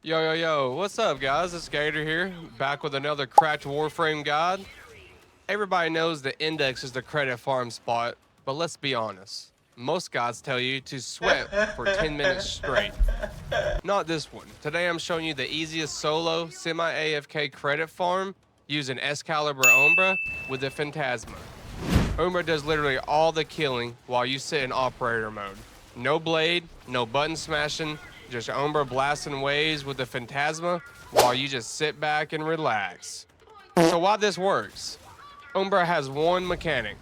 Yo, what's up, guys? It's Gator here, back with another cracked Warframe guide. Everybody knows the index is the credit farm spot, but let's be honest. Most guides tell you to sweat for 10 minutes straight. Not this one. Today I'm showing you the easiest solo, semi-AFK credit farm using Excalibur Umbra with the Phantasma. Umbra does literally all the killing while you sit in operator mode. No blade, no button smashing, just Umbra blasting waves with the Phantasma while you just sit back and relax. So why this works? Umbra has one mechanic,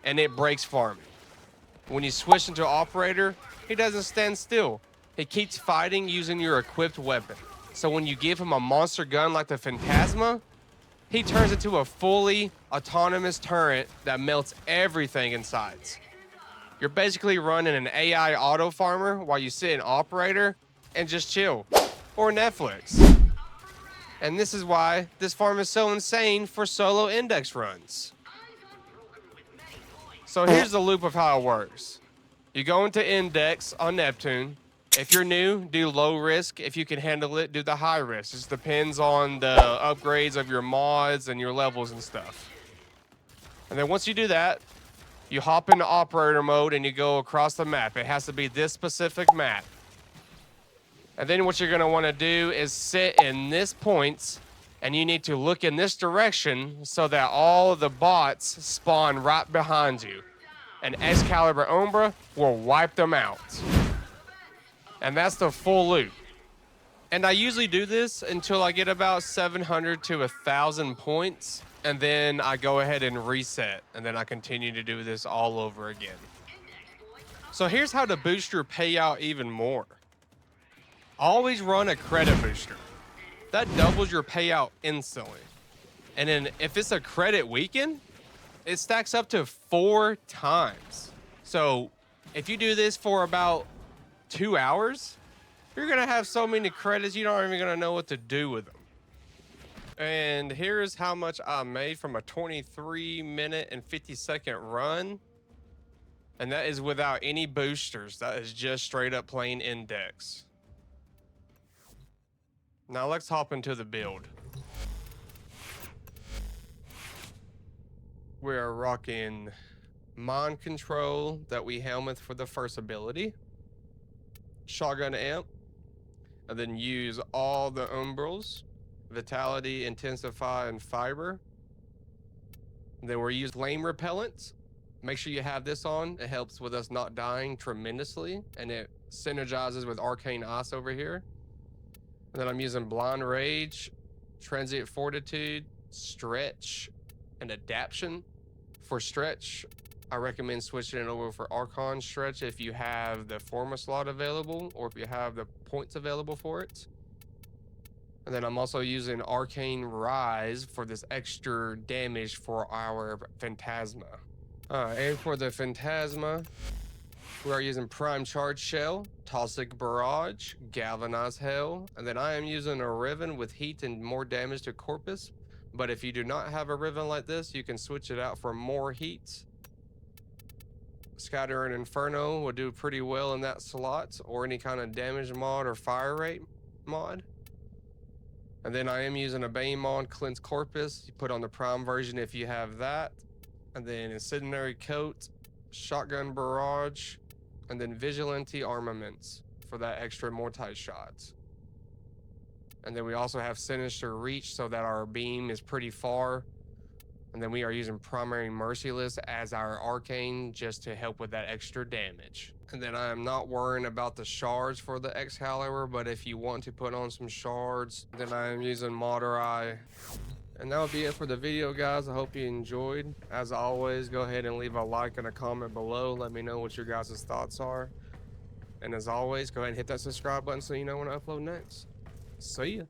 and it breaks farming. When you switch into operator, he doesn't stand still. He keeps fighting using your equipped weapon. So when you give him a monster gun like the Phantasma, he turns into a fully autonomous turret that melts everything in sight. You're basically running an AI auto farmer while you sit in operator and just chill, or Netflix. And this is why this farm is so insane for solo index runs. So here's the loop of how it works. You go into index on Neptune. If you're new, do low risk. If you can handle it, do the high risk. It just depends on the upgrades of your mods and your levels and stuff. And then once you do that, you hop into operator mode and you go across the map. It has to be this specific map. And then what you're going to want to do is sit in this points, and you need to look in this direction so that all the bots spawn right behind you. And Excalibur Umbra will wipe them out. And that's the full loop. And I usually do this until I get about 700 to 1,000 points. And then I go ahead and reset. And then I continue to do this all over again. So here's how to boost your payout even more. Always run a credit booster. That doubles your payout instantly. And then if it's a credit weekend, it stacks up to 4 times. So if you do this for about 2 hours, you're gonna have so many credits you aren't even gonna know what to do with them. And here's how much I made from a 23-minute and 50-second run. And that is without any boosters. That is just straight up plain index. Now let's hop into the build. We're rocking mind control that we helmet for the first ability. Shotgun amp. And then use all the umbrals. Vitality, Intensify, and Fiber. And then we're using flame repellent. Make sure you have this on. It helps with us not dying tremendously. And it synergizes with Arcane Ice over here. And then I'm using Blind Rage, Transient Fortitude, Stretch, and Adaption. For Stretch, I recommend switching it over for Archon Stretch if you have the Forma slot available or if you have the points available for it. And then I'm also using Arcane Rise for this extra damage for our Phantasma. And for the Phantasma, we are using Prime Charge Shell, Toxic Barrage, Galvanized Hell, and then I am using a Riven with heat and more damage to Corpus. But if you do not have a Riven like this, you can switch it out for more heat. Scatter and Inferno will do pretty well in that slot, or any kind of damage mod or fire rate mod. And then I am using a Bane mod, Cleanse Corpus. You put on the Prime version if you have that. And then Incendiary Coat, Shotgun Barrage, and then Vigilante Armaments for that extra multi-shots. And then we also have Sinister Reach so that our beam is pretty far. And then we are using Primary Merciless as our Arcane just to help with that extra damage. And then I am not worrying about the shards for the Excalibur, but if you want to put on some shards, then I am using Moderai. And that will be it for the video, guys. I hope you enjoyed. As always, go ahead and leave a like and a comment below. Let me know what your guys' thoughts are. And as always, go ahead and hit that subscribe button so you know when I upload next. See ya.